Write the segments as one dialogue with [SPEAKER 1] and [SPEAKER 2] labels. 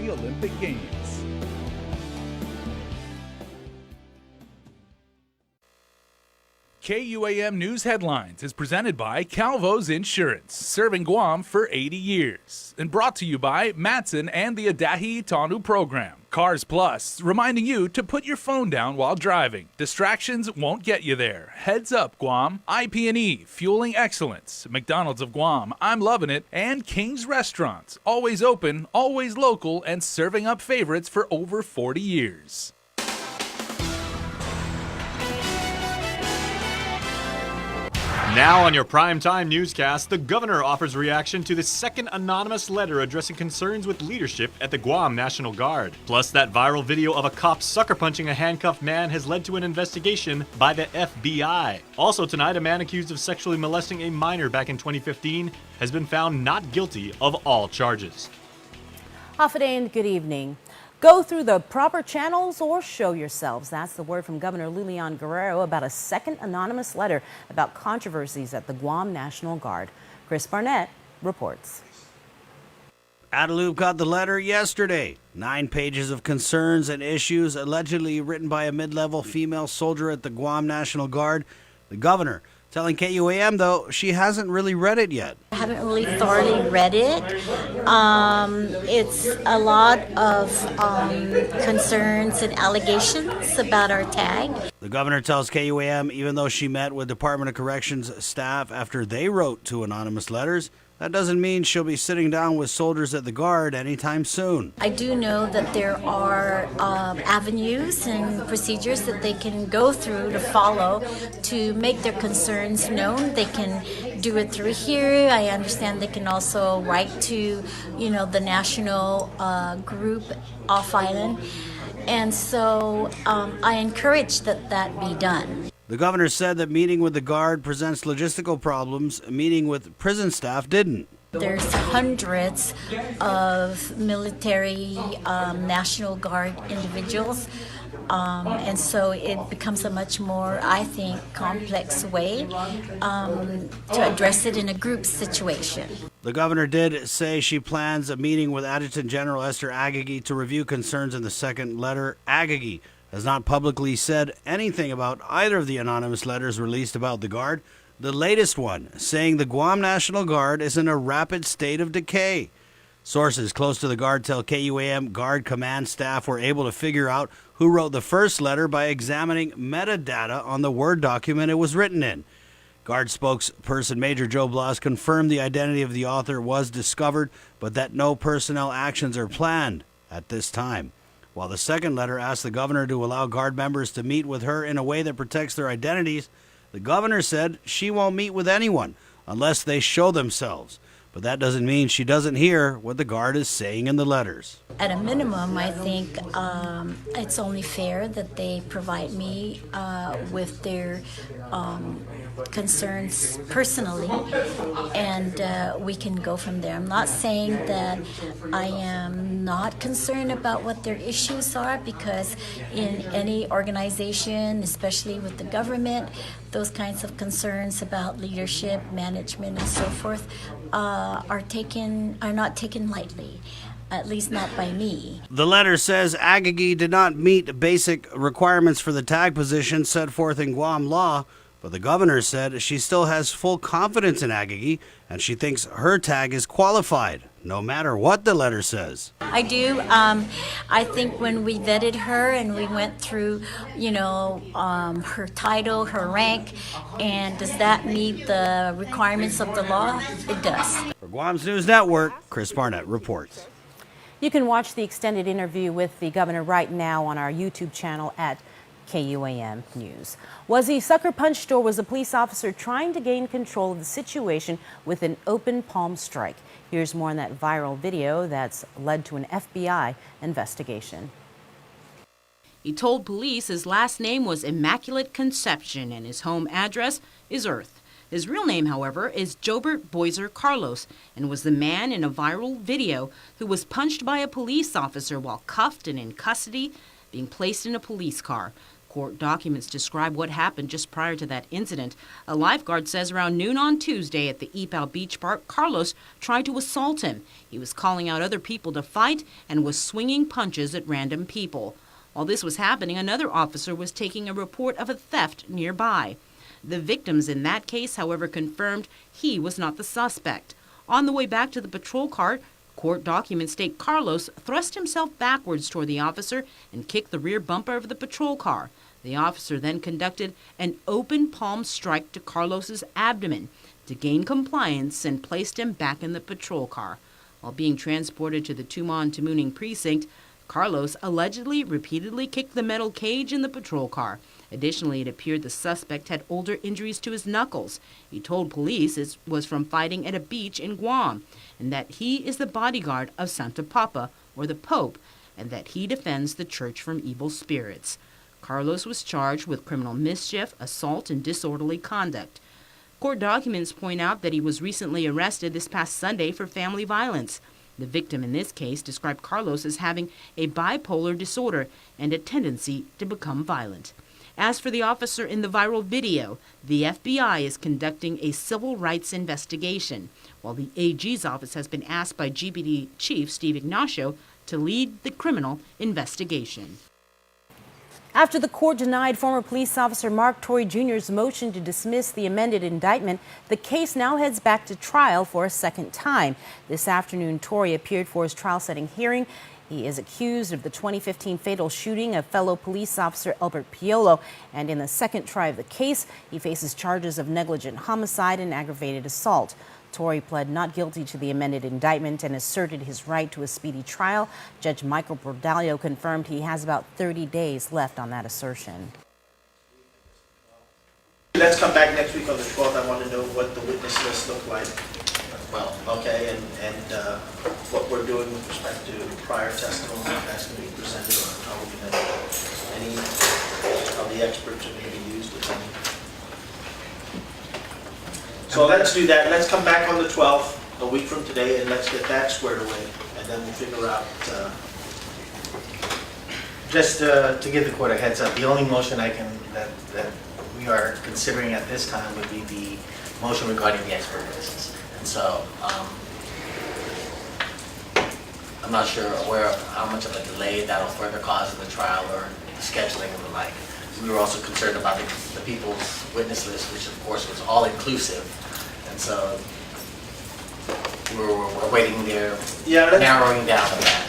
[SPEAKER 1] the Olympic Games. KUAM News Headlines is presented by Calvo's Insurance, serving Guam for 80 years. And brought to you by Matson and the Adahi Tanu program. Cars Plus, reminding you to put your phone down while driving. Distractions won't get you there. Heads up, Guam. IP&E, fueling excellence. McDonald's of Guam, I'm loving it. And King's Restaurants, always open, always local, and serving up favorites for over 40 years.
[SPEAKER 2] Now on your primetime newscast, the governor offers reaction to the second anonymous letter addressing concerns with leadership at the Guam National Guard. Plus, that viral video of a cop sucker punching a handcuffed man has led to an investigation by the FBI. Also tonight, a man accused of sexually molesting a minor back in 2015 has been found not guilty of all charges.
[SPEAKER 3] Hafa and good evening. Go through the proper channels or show yourselves. That's the word from Governor Lilian Guerrero about a second anonymous letter about controversies at the Guam National Guard. Chris Barnett reports.
[SPEAKER 4] Adelup got the letter yesterday. 9 pages of concerns and issues allegedly written by a mid-level female soldier at the Guam National Guard. The governor telling KUAM, though, she hasn't really read it yet.
[SPEAKER 5] I haven't really thoroughly read it. It's a lot of concerns and allegations about our tag.
[SPEAKER 4] The governor tells KUAM even though she met with Department of Corrections staff after they wrote 2 anonymous letters, that doesn't mean she'll be sitting down with soldiers at the Guard anytime soon.
[SPEAKER 5] I do know that there are avenues and procedures that they can go through to follow to make their concerns known. They can do it through here. I understand they can also write to, the national group off island. And so I encourage that be done.
[SPEAKER 4] The governor said that meeting with the Guard presents logistical problems. Meeting with prison staff didn't.
[SPEAKER 5] There's hundreds of military National Guard individuals, and so it becomes a much more, I think, complex way to address it in a group situation.
[SPEAKER 4] The governor did say she plans a meeting with Adjutant General Esther Agagi to review concerns in the second letter. Agagi has not publicly said anything about either of the anonymous letters released about the Guard. The latest one saying the Guam National Guard is in a rapid state of decay. Sources close to the Guard tell KUAM Guard command staff were able to figure out who wrote the first letter by examining metadata on the Word document it was written in. Guard spokesperson Major Joe Blas confirmed the identity of the author was discovered, but that no personnel actions are planned at this time. While the second letter asked the governor to allow Guard members to meet with her in a way that protects their identities, the governor said she won't meet with anyone unless they show themselves. But that doesn't mean she doesn't hear what the Guard is saying in the letters.
[SPEAKER 5] At a minimum, I think it's only fair that they provide me with their concerns personally, and we can go from there. I'm not saying that I am not concerned about what their issues are, because in any organization, especially with the government, those kinds of concerns about leadership, management, and so forth are not taken lightly. At least not by me.
[SPEAKER 4] The letter says Agagi did not meet basic requirements for the tag position set forth in Guam law, but the governor said she still has full confidence in Agagi and she thinks her tag is qualified, no matter what the letter says.
[SPEAKER 5] I do. I think when we vetted her and we went through, her title, her rank, and does that meet the requirements of the law? It does.
[SPEAKER 4] For Guam's News Network, Chris Barnett reports.
[SPEAKER 3] You can watch the extended interview with the governor right now on our YouTube channel at KUAM News. Was he sucker punched, or was a police officer trying to gain control of the situation with an open palm strike? Here's more on that viral video that's led to an FBI investigation.
[SPEAKER 6] He told police his last name was Immaculate Conception and his home address is Earth. His real name, however, is Jobert Boiser Carlos, and was the man in a viral video who was punched by a police officer while cuffed and in custody, being placed in a police car. Court documents describe what happened just prior to that incident. A lifeguard says around noon on Tuesday at the Ipao Beach Park, Carlos tried to assault him. He was calling out other people to fight and was swinging punches at random people. While this was happening, another officer was taking a report of a theft nearby. The victims in that case, however, confirmed he was not the suspect. On the way back to the patrol car, court documents state Carlos thrust himself backwards toward the officer and kicked the rear bumper of the patrol car. The officer then conducted an open palm strike to Carlos's abdomen to gain compliance and placed him back in the patrol car. While being transported to the Tumon-Tamuning precinct, Carlos allegedly repeatedly kicked the metal cage in the patrol car. Additionally, it appeared the suspect had older injuries to his knuckles. He told police it was from fighting at a beach in Guam, and that he is the bodyguard of Santa Papa, or the Pope, and that he defends the church from evil spirits. Carlos was charged with criminal mischief, assault, and disorderly conduct. Court documents point out that he was recently arrested this past Sunday for family violence. The victim in this case described Carlos as having a bipolar disorder and a tendency to become violent. As for the officer in the viral video, the FBI is conducting a civil rights investigation, while the AG's office has been asked by GPD Chief Steve Ignacio to lead the criminal investigation.
[SPEAKER 3] After the court denied former police officer Mark Torrey Jr.'s motion to dismiss the amended indictment, the case now heads back to trial for a second time. This afternoon, Torrey appeared for his trial-setting hearing. He is accused of the 2015 fatal shooting of fellow police officer Albert Piolo, and in the second trial of the case, he faces charges of negligent homicide and aggravated assault. Torrey pled not guilty to the amended indictment and asserted his right to a speedy trial. Judge Michael Bordallo confirmed he has about 30 days left on that assertion.
[SPEAKER 7] Let's come back next week on the 12th. I want to know what the witness list looked like. Well, okay, and what we're doing with respect to prior testimony that's going to be presented, or how we're going to, any of the experts are going to be used, if any. So let's do that. Let's come back on the 12th, a week from today, and let's get that squared away, and then we'll figure out.
[SPEAKER 8] Just to give the court a heads up, the only motion that we are considering at this time would be the motion regarding the expert witnesses. And so I'm not sure aware of how much of a delay that'll further cause in the trial or the scheduling and the like. We were also concerned about the people's witness list, which of course was all inclusive. And so we're waiting there, narrowing down on that.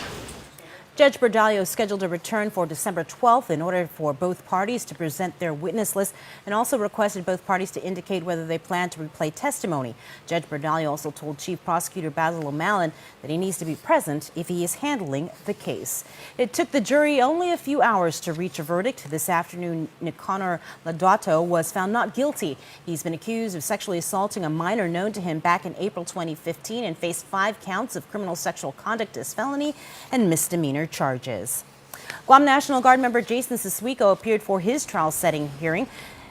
[SPEAKER 3] Judge Bordallo scheduled a return for December 12th in order for both parties to present their witness list, and also requested both parties to indicate whether they plan to replay testimony. Judge Bordallo also told Chief Prosecutor Basil O'Malley that he needs to be present if he is handling the case. It took the jury only a few hours to reach a verdict. This afternoon, Nicanor Ladato was found not guilty. He's been accused of sexually assaulting a minor known to him back in April 2015 and faced 5 counts of criminal sexual conduct as felony and misdemeanor charges. Guam National Guard member Jason Siswico appeared for his trial-setting hearing.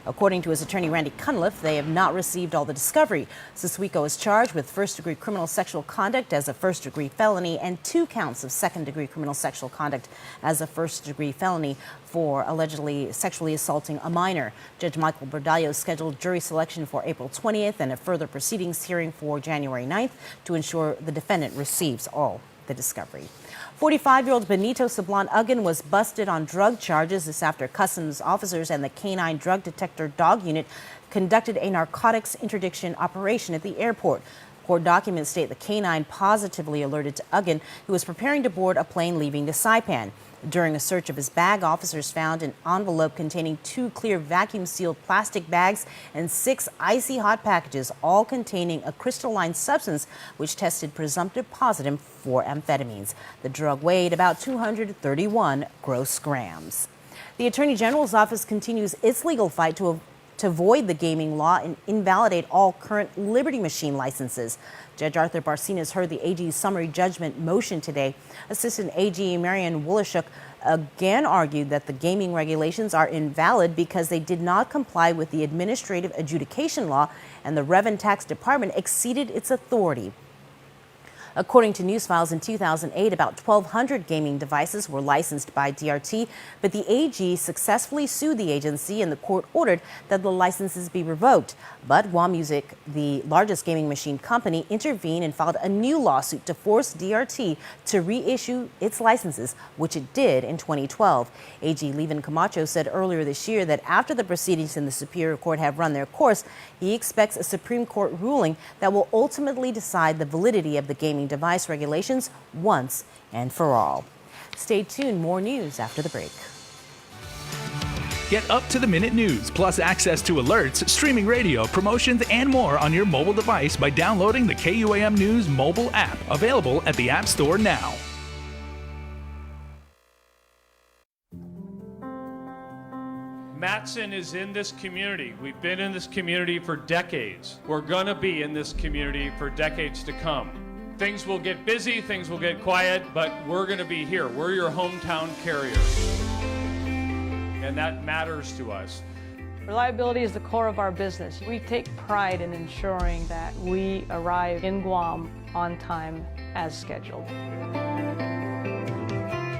[SPEAKER 3] According to his attorney Randy Cunliffe, they have not received all the discovery. Siswico is charged with first-degree criminal sexual conduct as a first-degree felony and 2 counts of second-degree criminal sexual conduct as a first-degree felony for allegedly sexually assaulting a minor. Judge Michael Bordallo scheduled jury selection for April 20th and a further proceedings hearing for January 9th to ensure the defendant receives all the discovery. 45-year-old Benito Sablan Uggan was busted on drug charges this after customs officers and the Canine Drug Detector Dog Unit conducted a narcotics interdiction operation at the airport. Court documents state the canine positively alerted to Uggan, who was preparing to board a plane leaving to Saipan. During a search of his bag, officers found an envelope containing 2 clear vacuum-sealed plastic bags and 6 icy hot packages, all containing a crystalline substance which tested presumptive positive for amphetamines. The drug weighed about 231 gross grams. The Attorney General's office continues its legal fight to void the gaming law and invalidate all current Liberty Machine licenses. Judge Arthur Barcinas heard the AG's summary judgment motion today. Assistant AG Marian Wolashuk again argued that the gaming regulations are invalid because they did not comply with the administrative adjudication law and the Revenue Tax Department exceeded its authority. According to news files, in 2008, about 1,200 gaming devices were licensed by DRT, but the AG successfully sued the agency and the court ordered that the licenses be revoked. But Guam Music, the largest gaming machine company, intervened and filed a new lawsuit to force DRT to reissue its licenses, which it did in 2012. AG Levin Camacho said earlier this year that after the proceedings in the Superior Court have run their course, he expects a Supreme Court ruling that will ultimately decide the validity of the gaming device regulations once and for all. Stay tuned, more news after the break.
[SPEAKER 1] Get up-to-the-minute news, plus access to alerts, streaming radio, promotions, and more on your mobile device by downloading the KUAM News mobile app, available at the App Store now.
[SPEAKER 9] Matson is in this community. We've been in this community for decades. We're going to be in this community for decades to come. Things will get busy, things will get quiet, but we're going to be here. We're your hometown carrier. And that matters to us.
[SPEAKER 10] Reliability is the core of our business. We take pride in ensuring that we arrive in Guam on time as scheduled.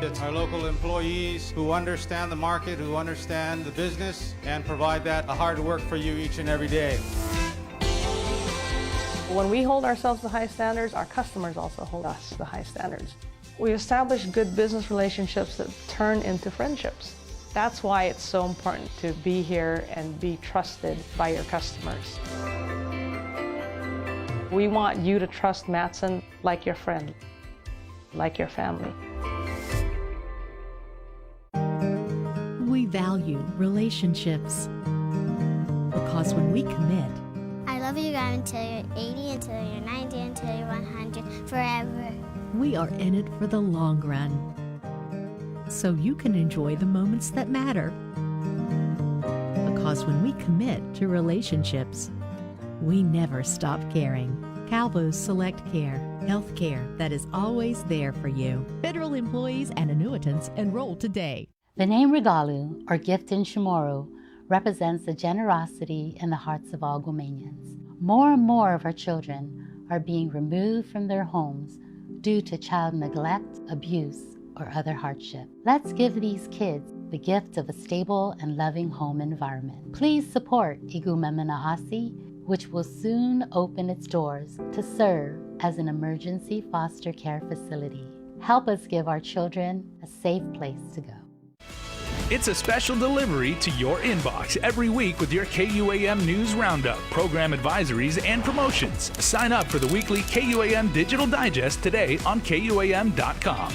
[SPEAKER 11] It's our local employees who understand the market, who understand the business, and provide that hard work for you each and every day.
[SPEAKER 10] When we hold ourselves to high standards, our customers also hold us to high standards. We establish good business relationships that turn into friendships. That's why it's so important to be here and be trusted by your customers. We want you to trust Matson like your friend, like your family.
[SPEAKER 12] We value relationships because when we commit,
[SPEAKER 13] I love you guys until you're 80, until you're 90, until you're 100, forever.
[SPEAKER 12] We are in it for the long run, so you can enjoy the moments that matter. Because when we commit to relationships, we never stop caring. Calvo's Select Care, health care that is always there for you. Federal employees and annuitants enroll today.
[SPEAKER 14] The name Regalu, or gift in Chamorro, represents the generosity in the hearts of all Guamanians. More and more of our children are being removed from their homes due to child neglect, abuse, or other hardship. Let's give these kids the gift of a stable and loving home environment. Please support Igumemanaasi, which will soon open its doors to serve as an emergency foster care facility. Help us give our children a safe place to go.
[SPEAKER 1] It's a special delivery to your inbox every week with your KUAM News Roundup, program advisories, and promotions. Sign up for the weekly KUAM Digital Digest today on KUAM.com.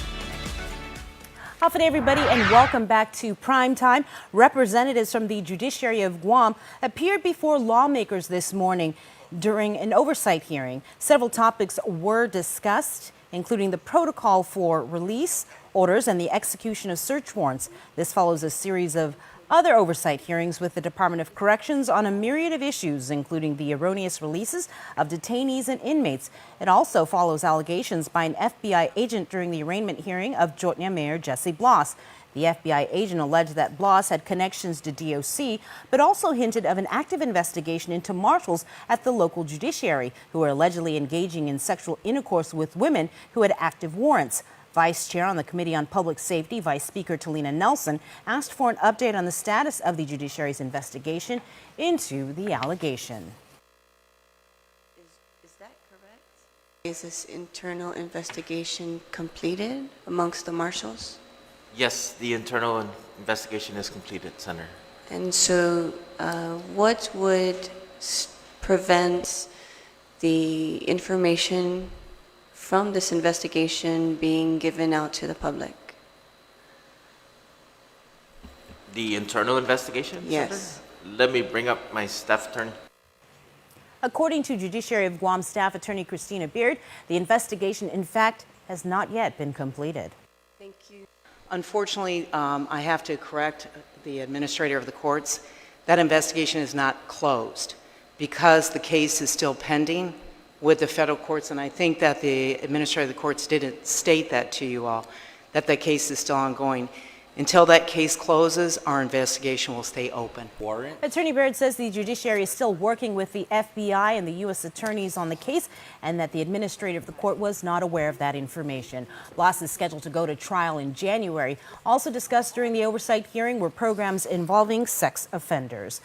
[SPEAKER 3] Afternoon, everybody, and welcome back to Prime Time. Representatives from the Judiciary of Guam appeared before lawmakers this morning during an oversight hearing. Several topics were discussed, including the protocol for release orders and the execution of search warrants. This follows a series of other oversight hearings with the Department of Corrections on a myriad of issues, including the erroneous releases of detainees and inmates. It also follows allegations by an FBI agent during the arraignment hearing of Jotnia Mayor Jesse Bloss. The FBI agent alleged that Bloss had connections to DOC, but also hinted of an active investigation into marshals at the local judiciary who were allegedly engaging in sexual intercourse with women who had active warrants. Vice Chair on the Committee on Public Safety, Vice Speaker Talina Nelson, asked for an update on the status of the judiciary's investigation into the allegation.
[SPEAKER 15] Is that correct? Is this internal investigation completed amongst the marshals?
[SPEAKER 16] Yes, the internal investigation is completed, Senator.
[SPEAKER 15] And so what would prevent the information from this investigation being given out to the public?
[SPEAKER 16] The internal investigation?
[SPEAKER 15] Yes.
[SPEAKER 16] Senator? Let me bring up my staff attorney.
[SPEAKER 3] According to Judiciary of Guam staff attorney Christina Beard, the investigation, in fact, has not yet been completed.
[SPEAKER 15] Thank you.
[SPEAKER 17] Unfortunately, I have to correct the administrator of the courts. That investigation is not closed because the case is still pending with the federal courts, and I think that the administrator of the courts didn't state that to you all, that the case is still ongoing. Until that case closes, our investigation will stay open.
[SPEAKER 3] Attorney Baird says the Judiciary is still working with the FBI and the U.S. attorneys on the case, and that the administrator of the court was not aware of that information. Loss is scheduled to go to trial in January. Also discussed during the oversight hearing were programs involving sex offenders.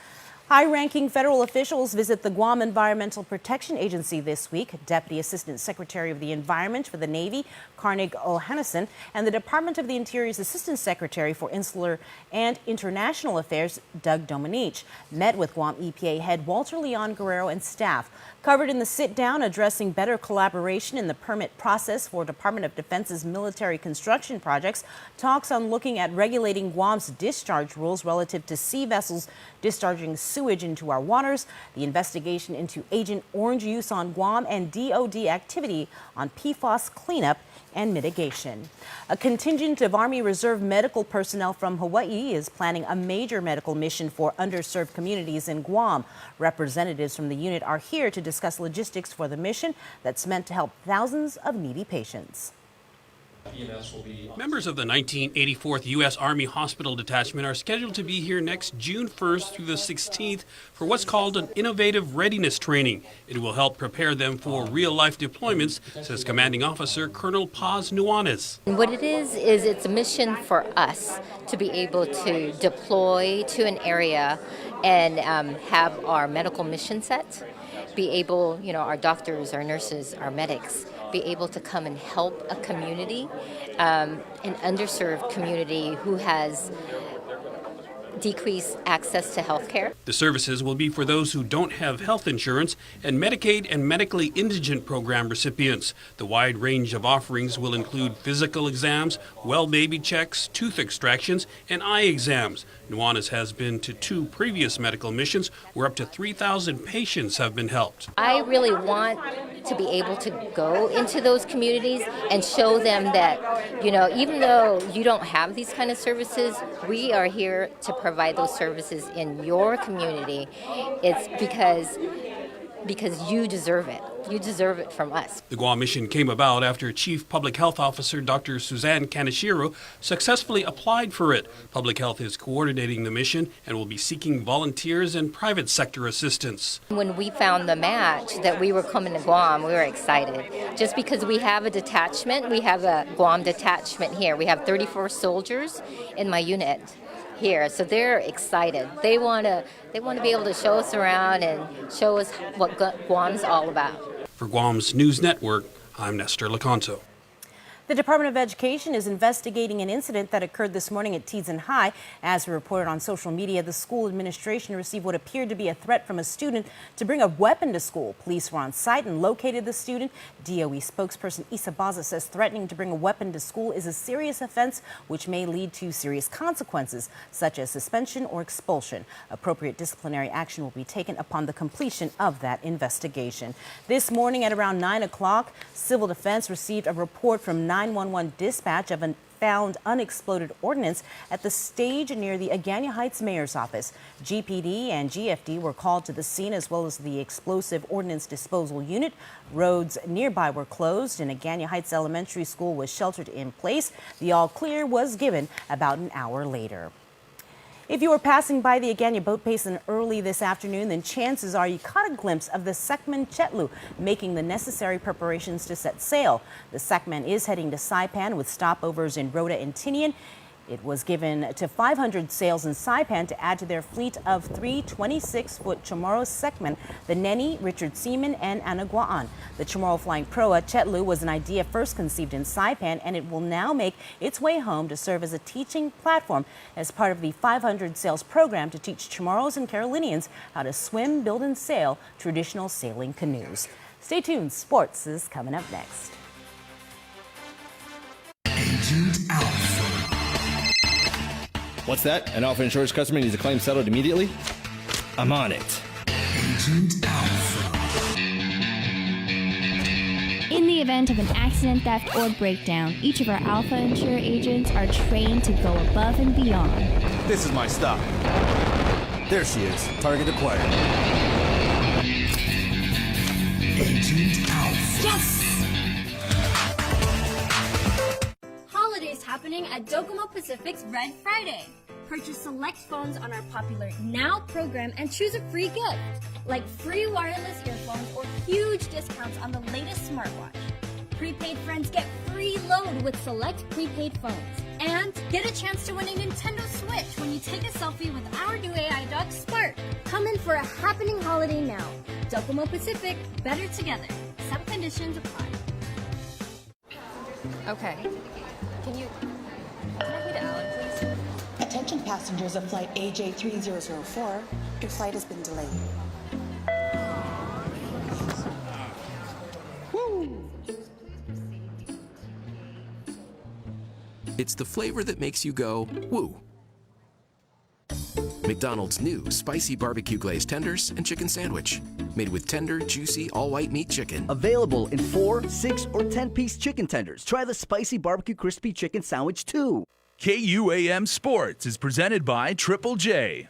[SPEAKER 3] High-ranking federal officials visit the Guam Environmental Protection Agency this week. Deputy Assistant Secretary of the Environment for the Navy, Carnegie O'Hannison, and the Department of the Interior's Assistant Secretary for Insular and International Affairs, Doug Dominique, met with Guam EPA head Walter Leon Guerrero and staff. Covered in the sit-down, addressing better collaboration in the permit process for Department of Defense's military construction projects, talks on looking at regulating Guam's discharge rules relative to sea vessels discharging sewage into our waters, the investigation into Agent Orange use on Guam, and DOD activity on PFAS cleanup and mitigation. A contingent of Army Reserve medical personnel from Hawaii is planning a major medical mission for underserved communities in Guam. Representatives from the unit are here to discuss logistics for the mission that's meant to help thousands of needy patients.
[SPEAKER 18] Members of the 1984th U.S. Army Hospital Detachment are scheduled to be here next June 1st through the 16th for what's called an innovative readiness training. It will help prepare them for real-life deployments, says Commanding Officer Colonel Paz Nuanez.
[SPEAKER 19] What it is it's a mission for us to be able to deploy to an area and have our medical mission set, be able, our doctors, our nurses, our medics, be able to come and help a community, an underserved community who has decreased access to health care.
[SPEAKER 18] The services will be for those who don't have health insurance and Medicaid and medically indigent program recipients. The wide range of offerings will include physical exams, well baby checks, tooth extractions, and eye exams. Nuanez has been to 2 previous medical missions where up to 3,000 patients have been helped.
[SPEAKER 19] I really want to be able to go into those communities and show them that, even though you don't have these kind of services, we are here to provide those services in your community. It's because you deserve it. You deserve it from us.
[SPEAKER 18] The Guam mission came about after Chief Public Health Officer Dr. Suzanne Kaneshiro successfully applied for it. Public Health is coordinating the mission and will be seeking volunteers and private sector assistance.
[SPEAKER 19] When we found the match that we were coming to Guam, we were excited. Just because we have a detachment, we have a Guam detachment here. We have 34 soldiers in my unit here, so they're excited. They want to be able to show us around and show us what Guam's all about.
[SPEAKER 18] For Guam's News Network, I'm Nestor Lecanto.
[SPEAKER 3] The Department of Education is investigating an incident that occurred this morning at Teason High. As reported on social media, the school administration received what appeared to be a threat from a student to bring a weapon to school. Police were on site and located the student. DOE spokesperson Isa Baza says threatening to bring a weapon to school is a serious offense which may lead to serious consequences, such as suspension or expulsion. Appropriate disciplinary action will be taken upon the completion of that investigation. This morning at around 9 o'clock, Civil Defense received a report from 911 dispatch of a found unexploded ordnance at the stage near the Agana Heights Mayor's office. GPD and GFD were called to the scene, as well as the explosive ordnance disposal unit. Roads nearby were closed and Agana Heights Elementary School was sheltered in place. The all clear was given about an hour later. If you were passing by the Agana Boat Basin early this afternoon, then chances are you caught a glimpse of the Sekman Chetlu making the necessary preparations to set sail. The Sekman is heading to Saipan with stopovers in Rota and Tinian. It was given to 500 sails in Saipan to add to their fleet of 3 26-foot Chamorro Sekman, the Neni, Richard Seaman, and Anaguaan. The Chamorro Flying Proa Chetlu was an idea first conceived in Saipan, and it will now make its way home to serve as a teaching platform as part of the 500 Sails program to teach Chamorros and Carolinians how to swim, build, and sail traditional sailing canoes. Stay tuned. Sports is coming up next.
[SPEAKER 20] Agent Alpha.
[SPEAKER 21] What's that? An Alpha Insurance customer needs a claim settled immediately? I'm on it.
[SPEAKER 20] Agent Alpha.
[SPEAKER 22] In the event of an accident, theft, or breakdown, each of our Alpha Insure agents are trained to go above and beyond.
[SPEAKER 21] This is my stop. There she is. Target acquired.
[SPEAKER 20] Agent Alpha.
[SPEAKER 23] Yes! Holidays have
[SPEAKER 2] happening at Docomo Pacific's Red Friday. Purchase select phones on our popular Now program and choose a free gift, like free wireless earphones or huge discounts on the latest smartwatch. Prepaid friends get free load with select prepaid phones. And get a chance to win a Nintendo Switch when you take a selfie with our new AI dog, Spark. Come in for a happening holiday now. Docomo Pacific, better together. Some conditions apply.
[SPEAKER 5] Okay. Can I meet Alan, please?
[SPEAKER 23] Attention passengers of flight AJ3004, your flight has been delayed.
[SPEAKER 24] It's the flavor that makes you go, woo. McDonald's new spicy barbecue glazed tenders and chicken sandwich. Made with tender, juicy, all-white meat chicken.
[SPEAKER 25] Available in 4, 6, or 10-piece chicken tenders. Try the spicy barbecue crispy chicken sandwich too.
[SPEAKER 1] KUAM Sports is presented by Triple J.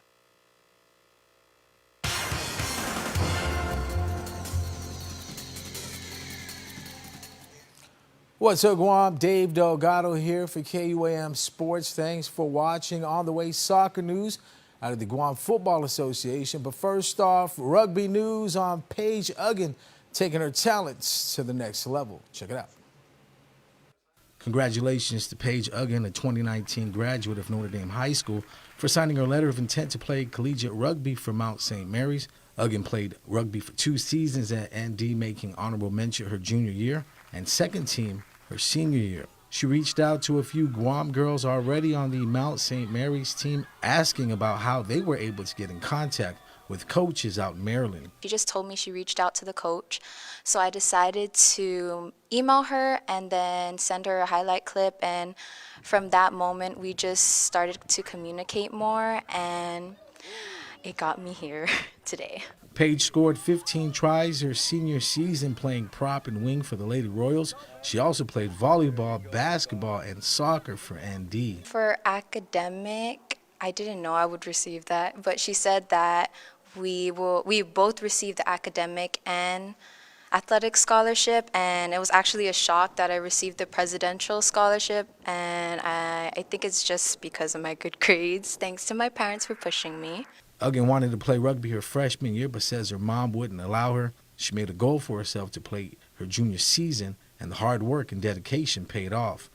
[SPEAKER 26] What's up, Guam? Dave Delgado here for KUAM Sports. Thanks for watching. On the way, soccer news out of the Guam Football Association. But first off, rugby news on Paige Uggan taking her talents to the next level. Check it out. Congratulations to Paige Uggan, a 2019 graduate of Notre Dame High School, for signing her letter of intent to play collegiate rugby for Mount St. Mary's. Uggan played rugby for 2 seasons at ND, making honorable mention her junior year and second team her senior year. She reached out to a few Guam girls already on the Mount St. Mary's team, asking about how they were able to get in contact with coaches out in Maryland.
[SPEAKER 27] She just told me she reached out to the coach, so I decided to email her and then send her a highlight clip, and from that moment we just started to communicate more, and it got me here today.
[SPEAKER 26] Paige scored 15 tries her senior season playing prop and wing for the Lady Royals. She also played volleyball, basketball, and soccer for ND.
[SPEAKER 27] For academic, I didn't know I would receive that, but she said that we both received the academic and athletic scholarship, and it was actually a shock that I received the presidential scholarship, and I think it's just because of my good grades. Thanks to my parents for pushing me.
[SPEAKER 26] Uggan wanted to play rugby her freshman year, but says her mom wouldn't allow her. She made a goal for herself to play her junior season, and the hard work and dedication paid off.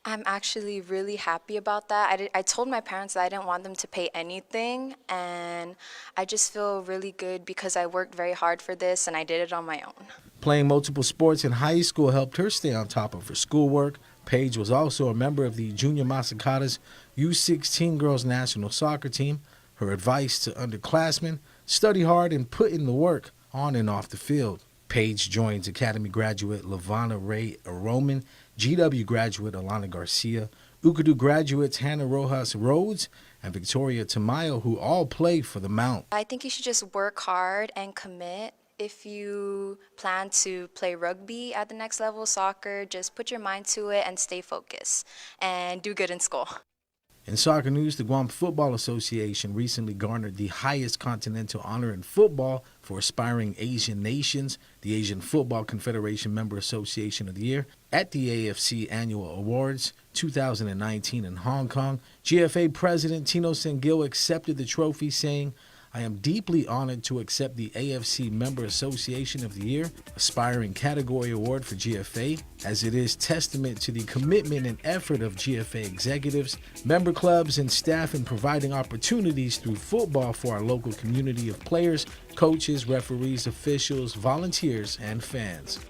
[SPEAKER 27] I'm actually really happy about that. I told my parents that I didn't want them to pay anything, and I just feel really good because I worked very hard for this, and I did it on my own.
[SPEAKER 26] Playing multiple sports in high school helped her stay on top of her schoolwork. Paige was also a member of the Junior Masakata's U16 girls national soccer team. Her advice to underclassmen: study hard and put in the work on and off the field. Paige joins Academy graduate Lavana Ray Aroman, GW graduate Alana Garcia, Ukadu graduates Hannah Rojas Rhodes, and Victoria Tamayo, who all play for the Mount.
[SPEAKER 27] I think you should just work hard and commit. If you plan to play rugby at the next level, soccer, just put your mind to it and stay focused and do good in school.
[SPEAKER 26] In soccer news, the Guam Football Association recently garnered the highest continental honor in football for aspiring Asian nations, the Asian Football Confederation Member Association of the Year, at the AFC Annual Awards 2019 in Hong Kong. GFA President Tino Sengil accepted the trophy, saying, "I am deeply honored to accept the AFC Member Association of the Year Aspiring Category Award for GFA, as it is testament to the commitment and effort of GFA executives, member clubs, and staff in providing opportunities through football for our local community of players, coaches, referees, officials, volunteers, and fans."